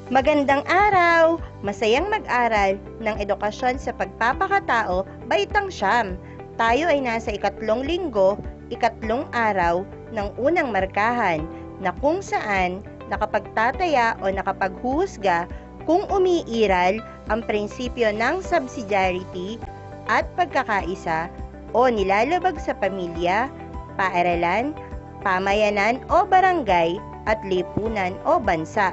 Magandang araw! Masayang mag-aral ng edukasyon sa pagpapakatao, Baitang Siyam. Tayo ay nasa ikatlong linggo, ikatlong araw ng unang markahan na kung saan nakapagtataya o nakapaghuhusga kung umiiral ang prinsipyo ng subsidiarity at pagkakaisa o nilalabag sa pamilya, paaralan, pamayanan o barangay at lipunan o bansa.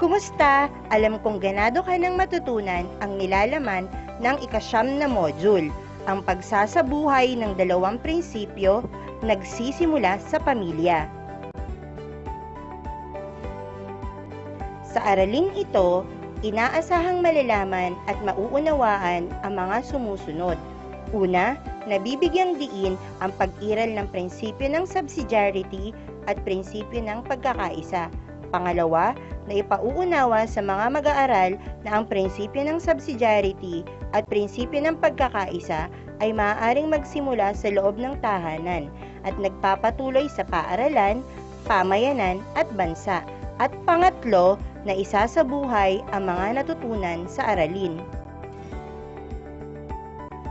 Kumusta? Alam kong ganado ka ng matutunan ang nilalaman ng ika-9 na module, ang pagsasabuhay ng dalawang prinsipyo nagsisimula sa pamilya. Sa araling ito, inaasahang malalaman at mauunawaan ang mga sumusunod. Una, nabibigyang diin ang pag-iral ng prinsipyo ng subsidiarity at prinsipyo ng pagkakaisa. Pangalawa, na ipauunawa sa mga mag-aaral na ang prinsipyo ng subsidiarity at prinsipyo ng pagkakaisa ay maaaring magsimula sa loob ng tahanan at nagpapatuloy sa paaralan, pamayanan at bansa. At pangatlo, na isasabuhay ang mga natutunan sa aralin.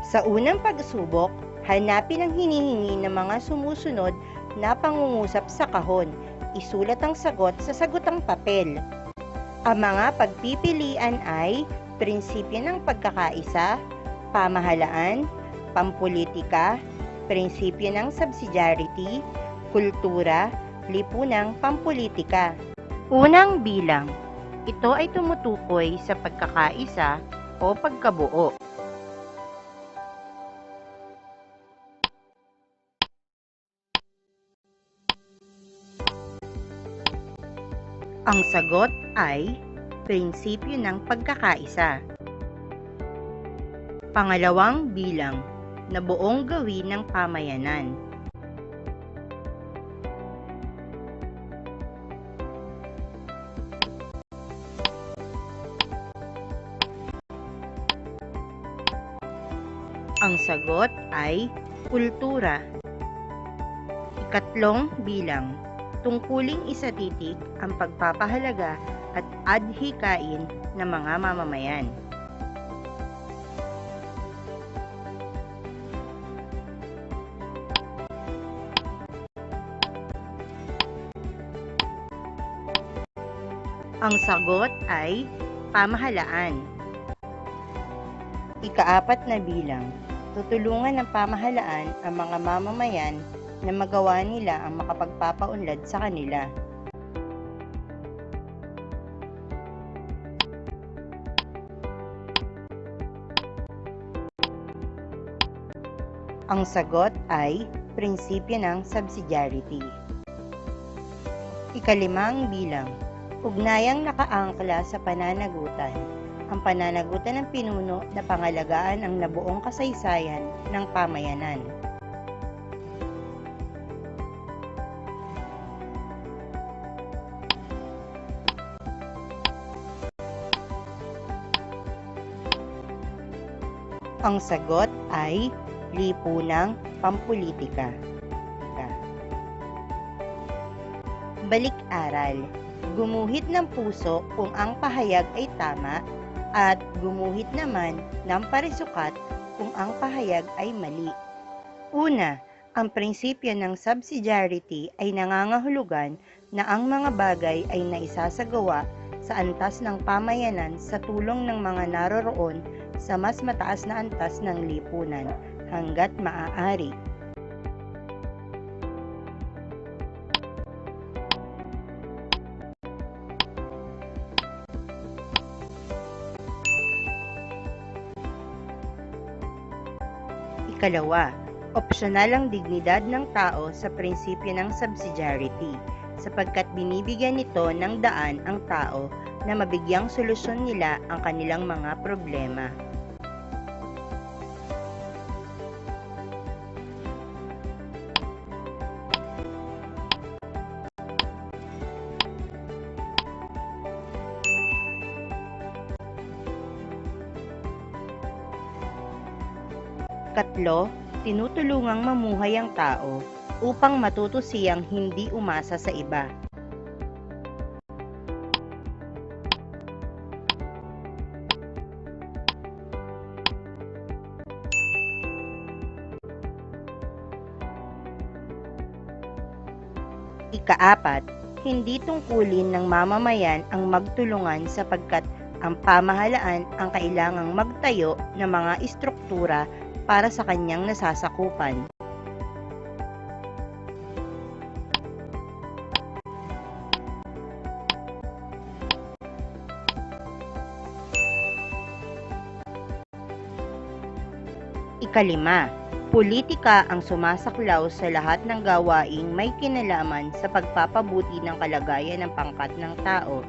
Sa unang pagsubok, hanapin ang hinihingi ng mga sumusunod na pangungusap sa kahon. Isulat ang sagot sa sagutang papel. Ang mga pagpipilian ay prinsipyo ng pagkakaisa, pamahalaan, pampulitika, prinsipyo ng subsidiarity, kultura, lipunang pampulitika. Unang bilang, ito ay tumutukoy sa pagkakaisa o pagkabuo. Ang sagot ay prinsipyo ng pagkakaisa. Pangalawang bilang, na buong gawin ng pamayanan. Ang sagot ay kultura. Ikatlong bilang, tungkuling isatitik ang pagpapahalaga at adhikain ng mga mamamayan. Ang sagot ay pamahalaan. Ika-4 na bilang, tutulungan ng pamahalaan ang mga mamamayan na magawa nila ang makapagpapaunlad sa kanila. Ang sagot ay prinsipyo ng subsidiarity. Ika-5 bilang, ugnayang nakaangkla sa pananagutan. Ang pananagutan ng pinuno na pangalagaan ang nabuong kasaysayan ng pamayanan. Ang sagot ay lipunang pampulitika. Balik-aral. Gumuhit ng puso kung ang pahayag ay tama at gumuhit naman ng parisukat kung ang pahayag ay mali. Una, ang prinsipyo ng subsidiarity ay nangangahulugan na ang mga bagay ay naisasagawa sa antas ng pamayanan sa tulong ng mga naroroon sa mas mataas na antas ng lipunan hanggat maaari. Ikalawa, opsyonal ang dignidad ng tao sa prinsipyo ng subsidiarity sapagkat binibigyan nito ng daan ang tao na mabigyang solusyon nila ang kanilang mga problema. Katlo, tinutulungang mamuhay ang tao upang matuto siyang hindi umasa sa iba. Ikaapat, hindi tungkulin ng mamamayan ang magtulungan sapagkat ang pamahalaan ang kailangang magtayo ng mga istruktura para sa kanyang nasasakupan. Ikalima, politika ang sumasaklaw sa lahat ng gawaing may kinalaman sa pagpapabuti ng kalagayan ng pangkat ng tao.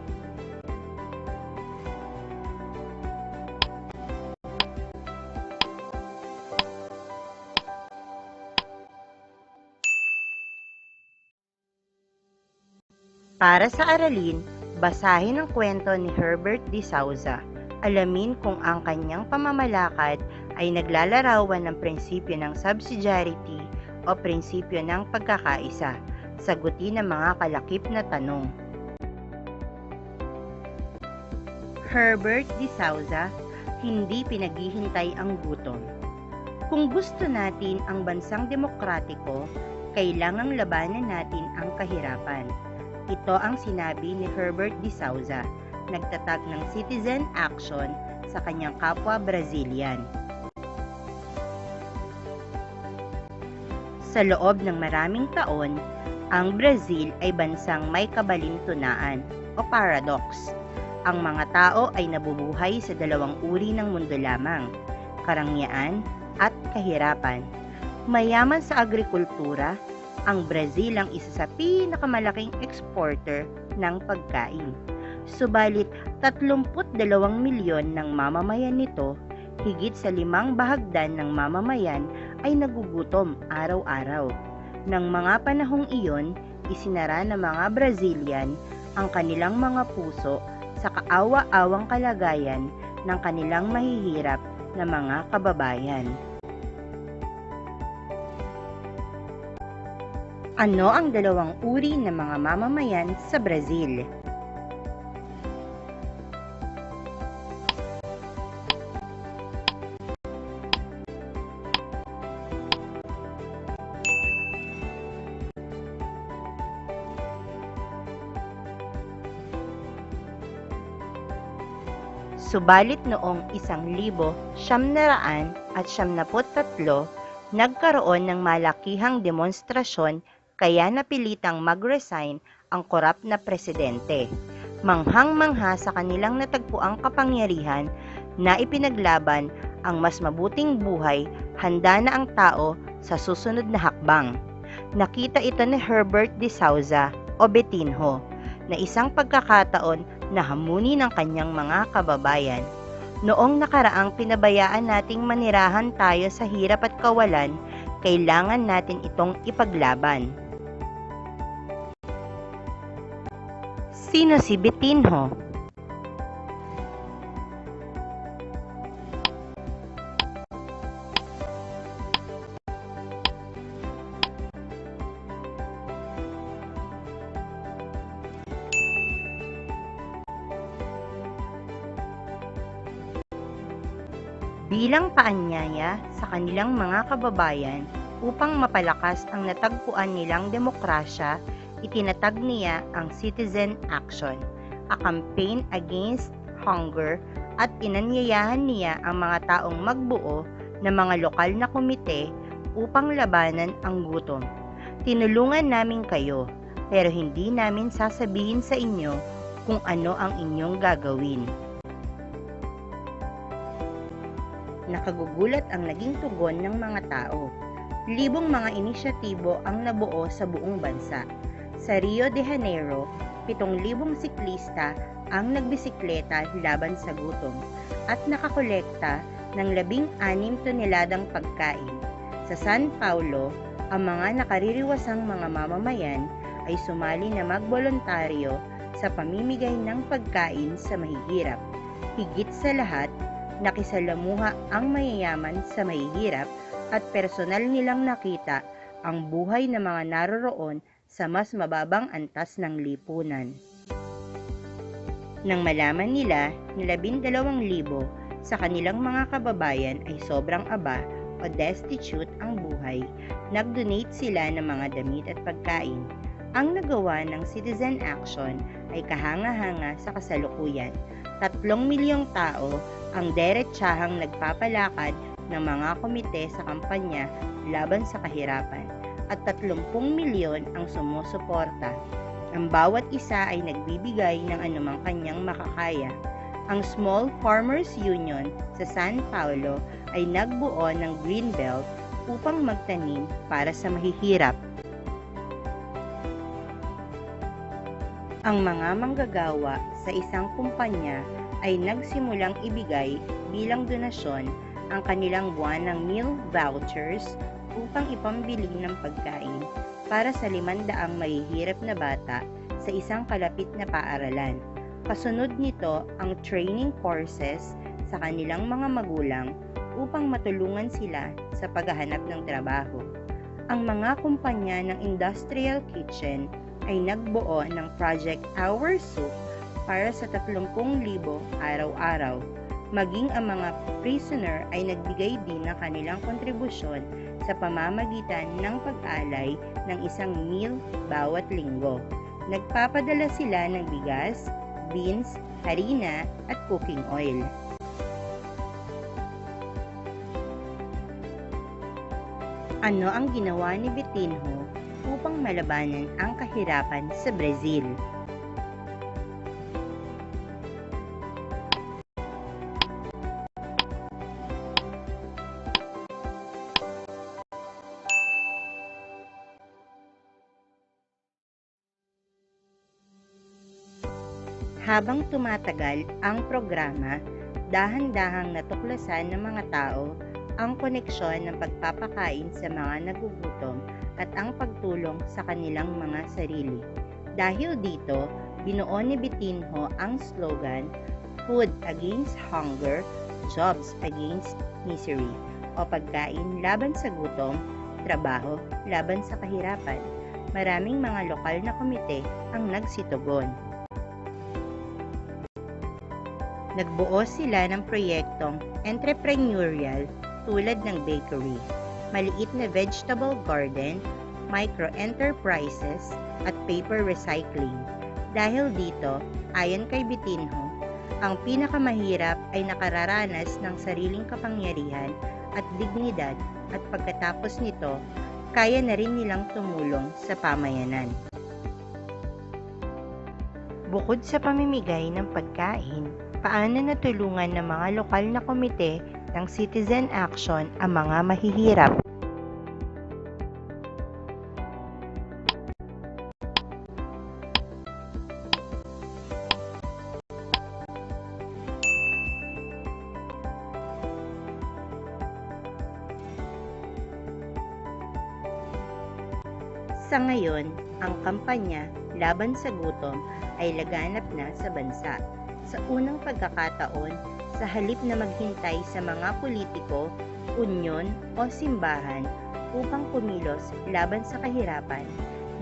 Para sa aralin, basahin ang kwento ni Herbert de Souza. Alamin kung ang kanyang pamamalakad ay naglalarawan ng prinsipyo ng subsidiarity o prinsipyo ng pagkakaisa. Sagutin ang mga kalakip na tanong. Herbert de Souza, hindi pinaghihintay ang gutom. Kung gusto natin ang bansang demokratiko, kailangang labanan natin ang kahirapan. Ito ang sinabi ni Herbert de Souza, nagtatag ng citizen action sa kanyang kapwa Brazilian. Sa loob ng maraming taon, ang Brazil ay bansang may kabalintunaan o paradox. Ang mga tao ay nabubuhay sa dalawang uri ng mundo lamang, karangyaan at kahirapan. Mayaman sa agrikultura, ang Brazil ang isa sa pinakamalaking exporter ng pagkain. Subalit 32 milyon ng mamamayan nito, higit sa 5 bahagdan ng mamamayan ay nagugutom araw-araw. Nang mga panahong iyon, isinara ng mga Brazilian ang kanilang mga puso sa kaawa-awang kalagayan ng kanilang mahihirap na mga kababayan. Ano ang dalawang uri ng mga mamamayan sa Brazil? Subalit noong 1973, nagkaroon ng malakihang demonstrasyon kaya napilitang mag-resign ang korap na presidente. Manghang-mangha sa kanilang natagpuang kapangyarihan na ipinaglaban ang mas mabuting buhay, handa na ang tao sa susunod na hakbang. Nakita ito ni Herbert de Souza o Betinho na isang pagkakataon na hamunin ng kanyang mga kababayan. Noong nakaraang pinabayaan nating manirahan tayo sa hirap at kawalan, kailangan natin itong ipaglaban. Sino si Betinho? Bilang paanyaya sa kanilang mga kababayan upang mapalakas ang natagpuan nilang demokrasya, itinatag niya ang Citizen Action, a campaign against hunger, at inanyayahan niya ang mga taong magbuo ng mga lokal na komite upang labanan ang gutom. Tinulungan namin kayo, pero hindi namin sasabihin sa inyo kung ano ang inyong gagawin. Nakagugulat ang naging tugon ng mga tao. Libong mga inisyatibo ang nabuo sa buong bansa. Sa Rio de Janeiro, 7,000 siklista ang nagbisikleta laban sa gutom at nakakolekta ng 16 toneladang pagkain. Sa San Paulo, ang mga nakaririwasang mga mamamayan ay sumali na magboluntaryo sa pamimigay ng pagkain sa mahihirap. Higit sa lahat, nakisalamuha ang mayayaman sa mahihirap at personal nilang nakita ang buhay ng mga naroroon sa mas mababang antas ng lipunan. Nang malaman nila na 12,000 sa kanilang mga kababayan ay sobrang aba o destitute ang buhay, nag-donate sila ng mga damit at pagkain. Ang nagawa ng Citizen Action ay kahanga-hanga sa kasalukuyan. 3 milyong tao ang diretsahang nagpapalakad ng mga komite sa kampanya laban sa kahirapan at 30 milyon ang sumusuporta. Ang bawat isa ay nagbibigay ng anumang kanyang makakaya. Ang Small Farmers Union sa San Paulo ay nagbuo ng Greenbelt upang magtanim para sa mahihirap. Ang mga manggagawa sa isang kumpanya ay nagsimulang ibigay bilang donasyon ang kanilang buwanang meal vouchers upang ipambili ng pagkain para sa 500 mahihirap na bata sa isang kalapit na paaralan. Kasunod nito ang training courses sa kanilang mga magulang upang matulungan sila sa paghahanap ng trabaho. Ang mga kumpanya ng industrial kitchen ay nagbuo ng Project Our Soup para sa 30,000 araw-araw. Maging ang mga prisoner ay nagbigay din ng kanilang kontribusyon sa pamamagitan ng pag-alay ng isang meal bawat linggo. Nagpapadala sila ng bigas, beans, harina at cooking oil. Ano ang ginawa ni Vitinho upang malabanan ang kahirapan sa Brazil? Habang tumatagal ang programa, dahan-dahang natuklasan ng mga tao ang koneksyon ng pagpapakain sa mga nagugutom at ang pagtulong sa kanilang mga sarili. Dahil dito, binuo ni Vitinho ang slogan, Food Against Hunger, Jobs Against Misery, o pagkain laban sa gutom, trabaho laban sa kahirapan. Maraming mga lokal na komite ang nagsitugon. Nagbuo sila ng proyektong entrepreneurial tulad ng bakery, maliit na vegetable garden, micro-enterprises, at paper recycling. Dahil dito, ayon kay Vitinho, ang pinakamahirap ay nakararanas ng sariling kapangyarihan at dignidad at pagkatapos nito, kaya na rin nilang tumulong sa pamayanan. Bukod sa pamimigay ng pagkain, paano natulungan ng mga lokal na komite ng Citizen Action ang mga mahihirap? Sa ngayon, ang kampanya laban sa gutom ay laganap na sa bansa. Sa unang pagkakataon, sa halip na maghintay sa mga politiko, unyon o simbahan upang kumilos laban sa kahirapan,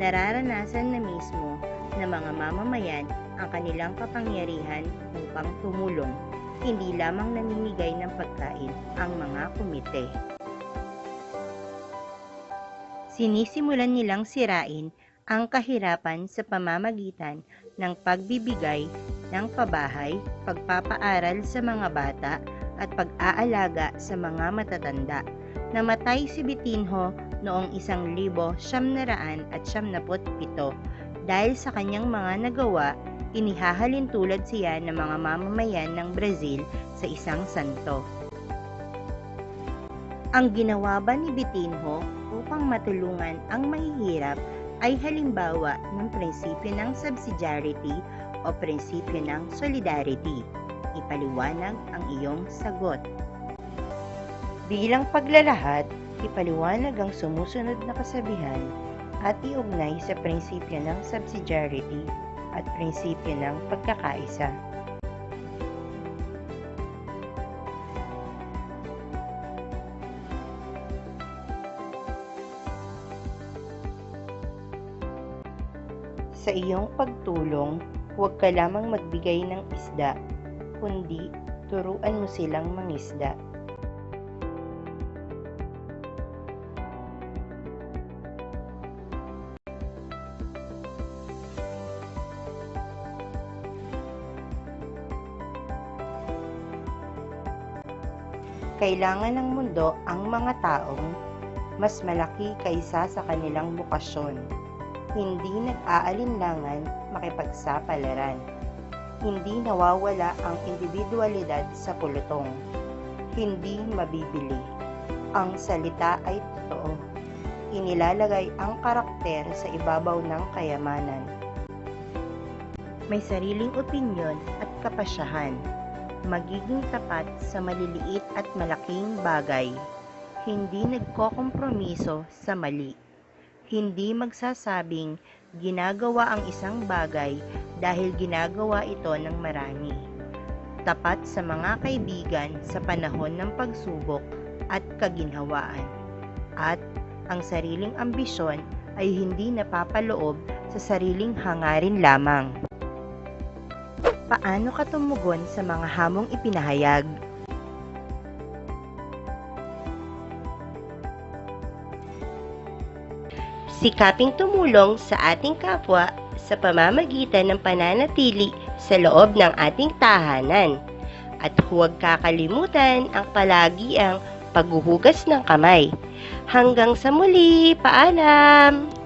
nararanasan na mismo ng mga mamamayan ang kanilang kapangyarihan upang tumulong. Hindi lamang namimigay ng pagkain ang mga komite. Sinisimulan nilang sirain ang kahirapan sa pamamagitan ng pagbibigay ng pabahay, pagpapaaral sa mga bata, at pag-aalaga sa mga matatanda. Namatay si Vitinho noong 1977 dahil sa kanyang mga nagawa, inihahalin tulad siya ng mga mamamayan ng Brazil sa isang santo. Ang ginawa ba ni Vitinho upang matulungan ang mahihirap ay halimbawa ng prinsipyo ng subsidiarity o prinsipyo ng solidarity. Ipaliwanag ang iyong sagot. Bilang paglalahad, ipaliwanag ang sumusunod na kasabihan at iugnay sa prinsipyo ng subsidiarity at prinsipyo ng pagkakaisa. Sa iyong pagtulong, huwag ka lamang magbigay ng isda, kundi turuan mo silang mangisda. Kailangan ng mundo ang mga taong mas malaki kaysa sa kanilang bukasyon. Hindi nag-aalinlangan makipagsapalaran. Hindi nawawala ang individualidad sa pulutong. Hindi mabibili. Ang salita ay totoo. Inilalagay ang karakter sa ibabaw ng kayamanan. May sariling opinyon at kapasyahan. Magiging tapat sa maliliit at malaking bagay. Hindi nagkokompromiso sa mali. Hindi magsasabing ginagawa ang isang bagay dahil ginagawa ito ng marami. Tapat sa mga kaibigan sa panahon ng pagsubok at kaginhawaan. At ang sariling ambisyon ay hindi napapaloob sa sariling hangarin lamang. Paano ka tumugon sa mga hamong ipinahayag? Sikaping tumulong sa ating kapwa sa pamamagitan ng pananatili sa loob ng ating tahanan. At huwag kakalimutan ang palagiang paghuhugas ng kamay. Hanggang sa muli, paalam!